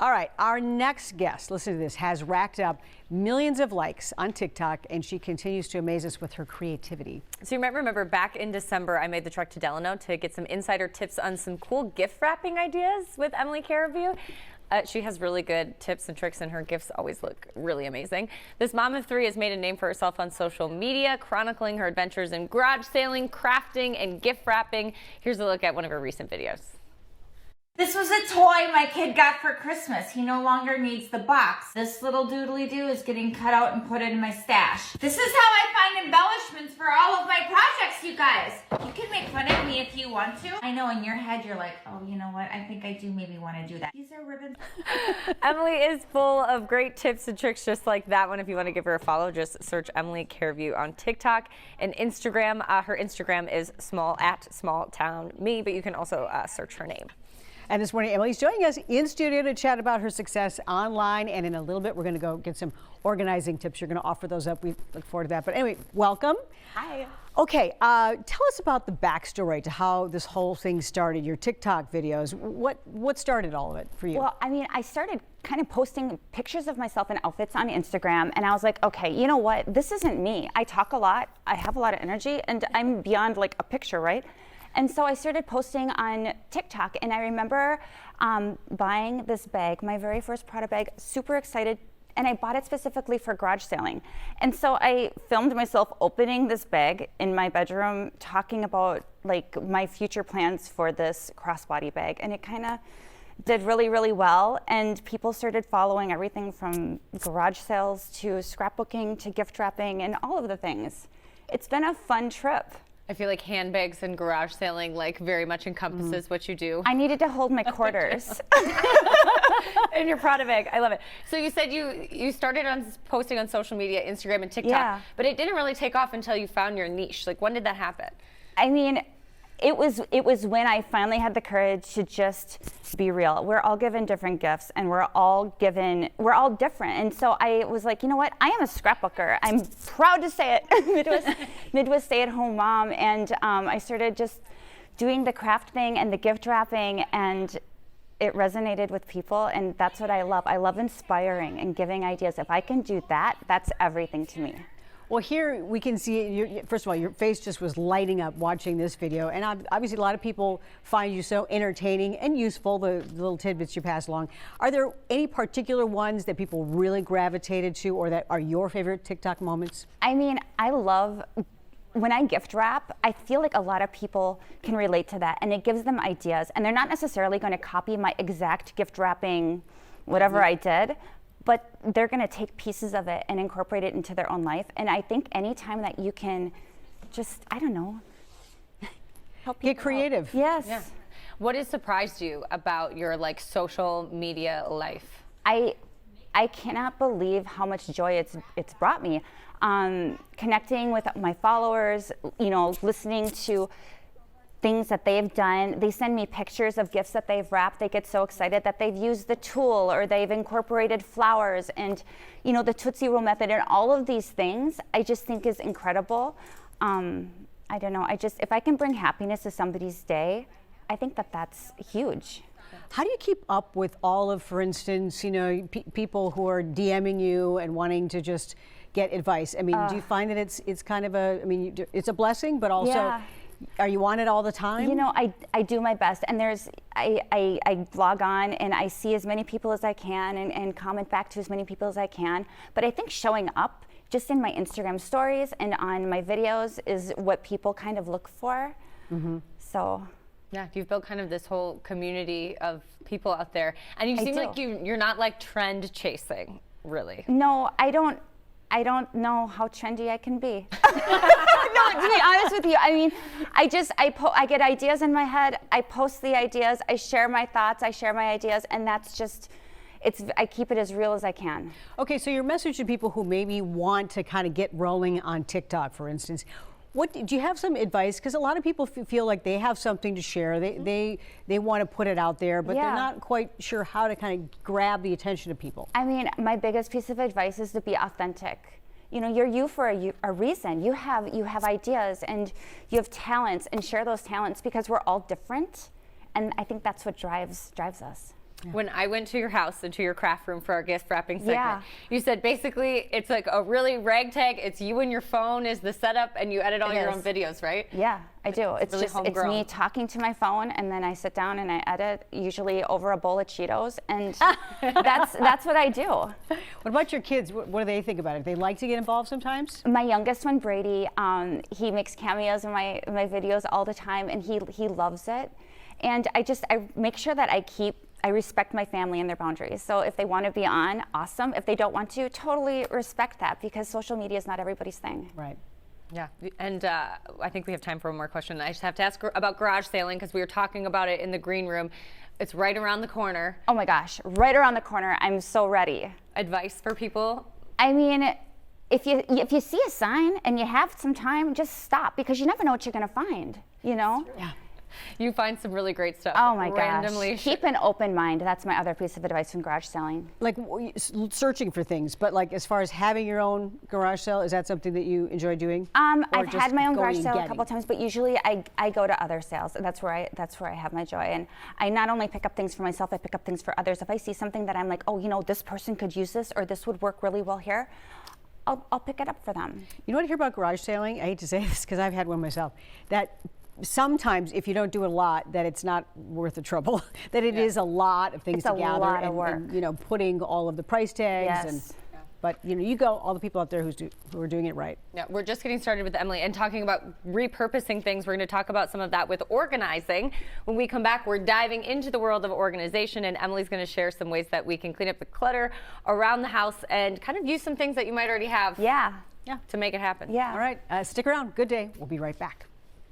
All right, our next guest, listen to this, has racked up millions of likes on TikTok, and she continues to amaze us with her creativity. So you might remember back in December, I made the trek to Delano to get some insider tips on some cool gift wrapping ideas with Emily Carreview. She has really good tips and tricks, and her gifts always look really amazing. This mom of three has made a name for herself on social media, chronicling her adventures in garage sailing, crafting, and gift wrapping. Here's a look at one of her recent videos. This was a toy my kid got for Christmas. He no longer needs the box. This little doodly-doo is getting cut out and put in my stash. This is how I find embellishments for all of my projects, you guys. You can make fun of me if you want to. I know in your head you're like, oh, you know what? I think I do maybe want to do that. These are ribbons. Emily is full of great tips and tricks just like that one. If you want to give her a follow, just search Emily Carreview on TikTok and Instagram. Her Instagram is smalltownme, but you can also search her name. And this morning, Emily's joining us in studio to chat about her success online. And in a little bit, we're going to go get some organizing tips. You're going to offer those up. We look forward to that. But anyway, welcome. Hi. Okay, tell us about the backstory to how this whole thing started, your TikTok videos. What started all of it for you? Well, I mean, I started kind of posting pictures of myself in outfits on Instagram, and I was like, okay, you know what? This isn't me. I talk a lot. I have a lot of energy, and I'm beyond like a picture, right? And so I started posting on TikTok, and I remember buying this bag, my very first Prada bag, super excited, and I bought it specifically for garage sailing. And so I filmed myself opening this bag in my bedroom, talking about like my future plans for this crossbody bag, and it kind of did really, really well, and people started following everything from garage sales to scrapbooking to gift wrapping and all of the things. It's been a fun trip. I feel like handbags and garage sailing like very much encompasses what you do. I needed to hold my quarters. In your Prada bag. I love it. So you said you started on posting on social media, Instagram and TikTok, but it didn't really take off until you found your niche. Like, when did that happen? I mean, it was when I finally had the courage to just be real. We're all given different gifts, and we're all different. And so I was like, you know what? I am a scrapbooker. I'm proud to say it. Midwest stay-at-home mom, and I started just doing the craft thing and the gift wrapping, and it resonated with people, and that's what I love. I love inspiring and giving ideas. If I can do that, that's everything to me. Well, here we can see, first of all, your face just was lighting up watching this video. And obviously a lot of people find you so entertaining and useful, the little tidbits you pass along. Are there any particular ones that people really gravitated to, or that are your favorite TikTok moments? I mean, I love, when I gift wrap, I feel like a lot of people can relate to that, and it gives them ideas. And they're not necessarily going to copy my exact gift wrapping, whatever I did, but they're going to take pieces of it and incorporate it into their own life. And I think anytime that you can just, I don't know, help people get creative. out. Yes. Yeah. What has surprised you about your like social media life? I cannot believe how much joy it's brought me. Connecting with my followers, you know, listening to things that they've done. They send me pictures of gifts that they've wrapped. They get so excited that they've used the tool, or they've incorporated flowers and, you know, the Tootsie Roll method, and all of these things I just think is incredible. I don't know, if I can bring happiness to somebody's day, I think that that's huge. How do you keep up with all of, for instance, you know, people who are DMing you and wanting to just get advice? I mean, do you find that it's kind of a, I mean, it's a blessing, but also, are you on it all the time? You know, I do my best, and I log on and I see as many people as I can and comment back to as many people as I can. But I think showing up just in my Instagram stories and on my videos is what people kind of look for. So. Yeah, you've built kind of this whole community of people out there, and you seem like you're not like trend chasing, really. No, I don't know how trendy I can be. No, to be honest with you, I mean, I get ideas in my head, I post the ideas, I share my thoughts, I share my ideas, and that's just, I keep it as real as I can. Okay, so your message to people who maybe want to kind of get rolling on TikTok, for instance, do you have some advice? Because a lot of people feel like they have something to share. They want to put it out there, but they're not quite sure how to kind of grab the attention of people. I mean, my biggest piece of advice is to be authentic. You know, you're you for a reason. You have ideas and you have talents, and share those talents, because we're all different, and I think that's what drives us. When I went to your house and to your craft room for our gift wrapping segment, Yeah. you said basically it's like a really ragtag. It's you and your phone is the setup, and you edit all It your is. own videos, right? Yeah, I do. It's really just it's homegrown. me talking to my phone, and then I sit down and I edit, usually over a bowl of Cheetos, and that's what I do. What about your kids? What do they think about it? They like to get involved sometimes? My youngest one, Brady, he makes cameos in my videos all the time, and he loves it. And I make sure that I respect my family and their boundaries. So if they want to be on, awesome. If they don't want to, totally respect that, because social media is not everybody's thing. Right. Yeah, and I think we have time for one more question. I just have to ask about garage sailing because we were talking about it in the green room. It's right around the corner. Oh my gosh, right around the corner. I'm so ready. Advice for people? I mean, if you see a sign and you have some time, just stop, because you never know what you're going to find, you know? Yeah. You find some really great stuff. Oh my randomly. gosh. Keep an open mind. That's my other piece of advice from garage selling. Like searching for things, but like as far as having your own garage sale, is that something that you enjoy doing? I've just had my own going garage and sale a getting? couple times, but usually I go to other sales. That's where I have my joy. And I not only pick up things for myself, I pick up things for others. If I see something that I'm like, oh, you know, this person could use this, or this would work really well here, I'll pick it up for them. You know what I hear about garage sailing? I hate to say this because I've had one myself. That sometimes if you don't do a lot, that it's not worth the trouble. That it is a lot of things It's to a gather lot of and, work. you know, putting all of the price tags and. Yes. But you know, you go all the people out there who are doing it right. Yeah, we're just getting started with Emily and talking about repurposing things. We're going to talk about some of that with organizing. When we come back, we're diving into the world of organization, and Emily's going to share some ways that we can clean up the clutter around the house and kind of use some things that you might already have Yeah. to make it happen. Yeah. All right, stick around. Good day. We'll be right back.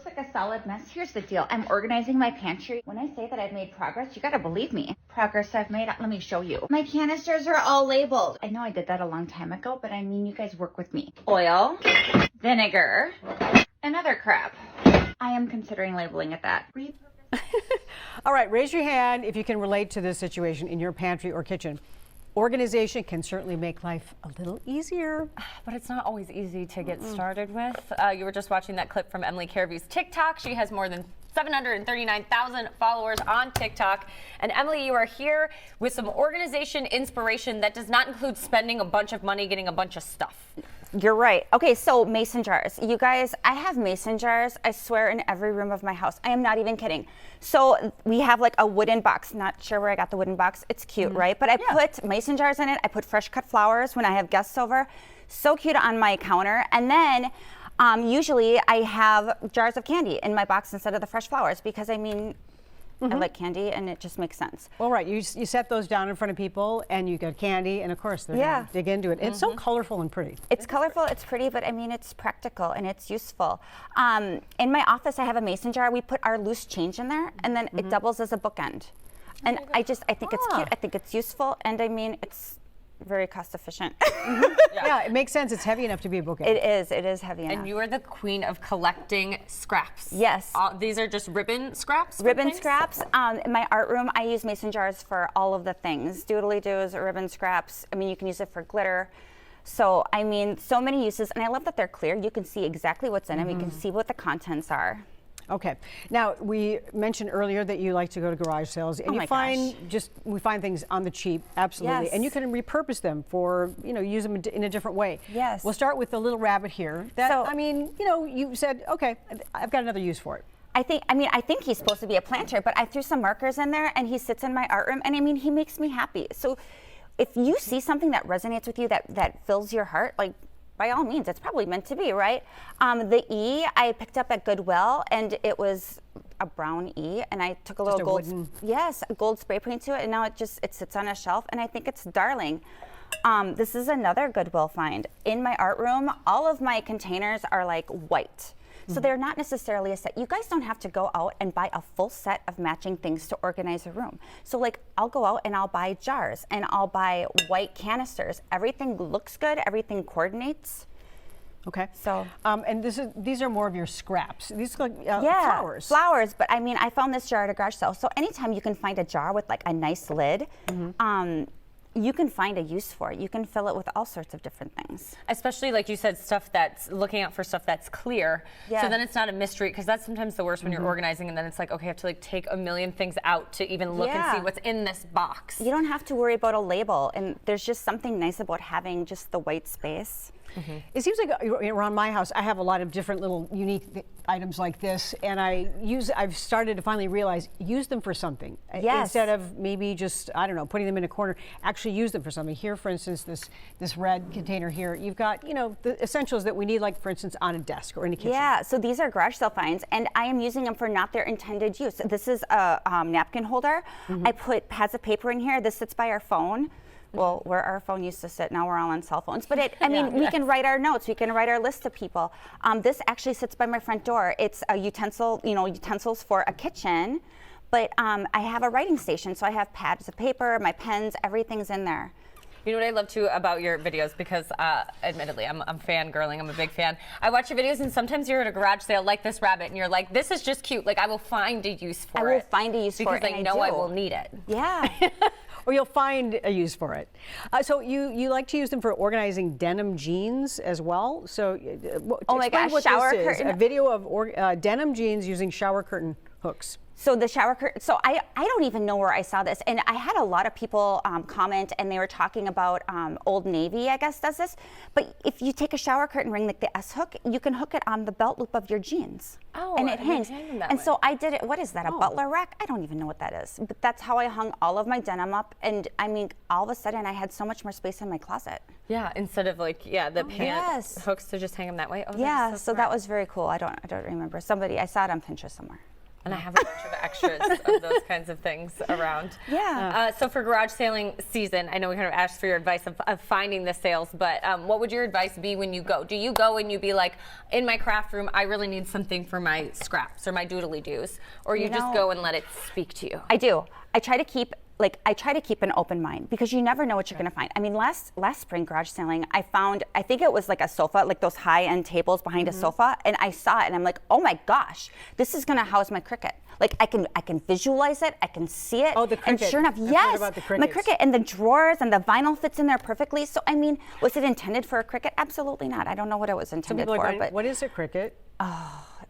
Looks like a solid mess. Here's the deal. I'm organizing my pantry. When I say that I've made progress, you gotta believe me. Progress I've made, let me show you. My canisters are all labeled. I know I did that a long time ago, but I mean, you guys work with me. Oil, vinegar, and other crap. I am considering labeling it that. All right, raise your hand if you can relate to this situation in your pantry or kitchen. Organization can certainly make life a little easier. But it's not always easy to get started with. You were just watching that clip from Emily Caraview's TikTok. She has more than 739,000 followers on TikTok. And Emily, you are here with some organization inspiration that does not include spending a bunch of money getting a bunch of stuff. You're right. Okay, so mason jars. You guys, I have mason jars, I swear, in every room of my house. I am not even kidding. So we have like a wooden box. Not sure where I got the wooden box. It's cute, right? But I put mason jars in it. I put fresh cut flowers when I have guests over. So cute on my counter. And then usually I have jars of candy in my box instead of the fresh flowers, because I mean, I like candy and it just makes sense. Well, right, you set those down in front of people and you got candy, and of course they're Yeah. gonna dig into it. It's so colorful and pretty. It's colorful, it's pretty, but I mean, it's practical and it's useful. In my office, I have a mason jar. We put our loose change in there, and then it doubles as a bookend. And I think it's cute. I think it's useful, and I mean, it's very cost efficient. Yeah, it makes sense. It's heavy enough to be a bookend. It is heavy enough. And you are the queen of collecting scraps. Yes. These are just ribbon scraps? from Ribbon things? scraps. In my art room, I use mason jars for all of the things. Doodly-doos, ribbon scraps. I mean, you can use it for glitter. So, I mean, so many uses. And I love that they're clear. You can see exactly what's in them. You can see what the contents are. Okay. Now, we mentioned earlier that you like to go to garage sales, and Oh you my find we find things on the cheap, absolutely, and you Yes. can repurpose them for, you know, use them in a different way. Yes. We'll start with the little rabbit here. That, So- I mean, you know, you said, okay, I've got another use for it. I think he's supposed to be a planter, but I threw some markers in there and he sits in my art room, and I mean, he makes me happy. So if you see something that resonates with you, that fills your heart, like, by all means, it's probably meant to be, right? The E I picked up at Goodwill, and it was a brown E, and I took a little a gold, wooden- a gold spray paint to it, and now it sits on a shelf, and I think it's darling. This is another Goodwill find. In my art room, all of my containers are like white. So they're not necessarily a set. You guys don't have to go out and buy a full set of matching things to organize a room. So like, I'll go out and I'll buy jars and I'll buy white canisters. Everything looks good, everything coordinates. Okay. So- and these are more of your scraps. These look like Flowers, but I mean, I found this jar at a garage sale. So anytime you can find a jar with like a nice lid, you can find a use for it. You can fill it with all sorts of different things. Especially, like you said, stuff that's looking out for stuff that's clear. Yeah. So then it's not a mystery, because that's sometimes the worst when you're organizing, and then it's like, okay, I have to like take a million things out to even look and Yeah. see what's in this box. You don't have to worry about a label, and there's just something nice about having just the white space. It seems like around my house, I have a lot of different little unique items like this, and I've started to finally realize, use them for something. Yes. Instead of maybe just, I don't know, putting them in a corner, actually use them for something. Here, for instance, this red container here, you've got, you know, the essentials that we need, like for instance, on a desk or in a kitchen. Yeah, so these are garage sale finds, and I am using them for not their intended use. This is a napkin holder. I put pads of paper in here. This sits by our phone. Well, where our phone used to sit, now we're all on cell phones. But we can write our notes. We can write our list of people. This actually sits by my front door. It's a utensils for a kitchen. But I have a writing station, so I have pads of paper, my pens, everything's in there. You know what I love too about your videos, because admittedly, I'm fangirling, I'm a big fan. I watch your videos, and sometimes you're at a garage sale like this rabbit, and you're like, this is just cute. Like, I will find a use for it. I will find a use for it, because I and know I do. will need it. Yeah. Or you'll find a use for it. So you like to use them for organizing denim jeans as well. So Oh my explain gosh, what shower this is. curtain. A video of denim jeans using shower curtain hooks. So the shower curtain, so I don't even know where I saw this. And I had a lot of people comment, and they were talking about Old Navy, I guess, does this. But if you take a shower curtain ring, like the S hook, you can hook it on the belt loop of your jeans. Oh, and it and they hangs. hang them that And way. so I did it, what is that, a butler rack? I don't even know what that is. But that's how I hung all of my denim up. And I mean, all of a sudden, I had so much more space in my closet. Yeah, instead of like, the pant yes. hooks to just hang them that way. Oh, Yeah, that's so smart. that was very cool. I don't remember. I saw it on Pinterest somewhere. And I have a bunch of extras of those kinds of things around. Yeah. So for garage sailing season, I know we kind of asked for your advice of finding the sales, but what would your advice be when you go? Do you go and you be like, in my craft room, I really need something for my scraps or my doodly-doos? Or you just go and let it speak to you? I do. I try to keep an open mind, because you never know what you're going to find. I mean, last spring garage selling, I think it was like a sofa, like those high-end tables behind a sofa, and I saw it and I'm like, oh my gosh, this is going to house my Cricut. Like I can visualize it, I can see it. Oh, the And Cricut. sure enough, I've heard yes, about the my Cricuts. Cricut, and the drawers and the vinyl fits in there perfectly. So I mean, was it intended for a Cricut? Absolutely not. I don't know what it was Some intended people are for, going, but what is a Cricut?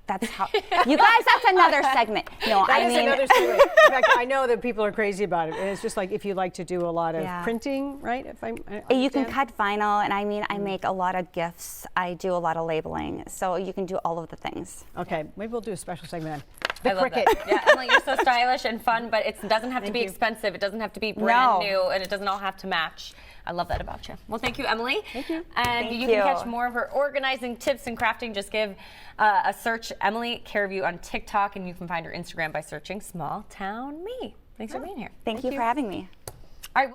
that's how. You guys, that's another segment. No, That I is mean, another story. In fact, I know that people are crazy about it. And it's just like if you like to do a lot of Yeah. printing, right? If I you can understand. cut vinyl, and I mean, I make a lot of gifts. I do a lot of labeling, so you can do all of the things. Okay, maybe we'll do a special segment on the I love Cricut. that. Yeah, Emily, you're so stylish and fun, but it doesn't have to be expensive. It doesn't have to be brand No. new, and it doesn't all have to match. I love that about you. Well, thank you, Emily. Thank you. And Thank you you. can catch more of her organizing tips and crafting. Just give a search Emily Careview on TikTok, and you can find her Instagram by searching Small Town Me. Thanks for being here. Thank you for having me.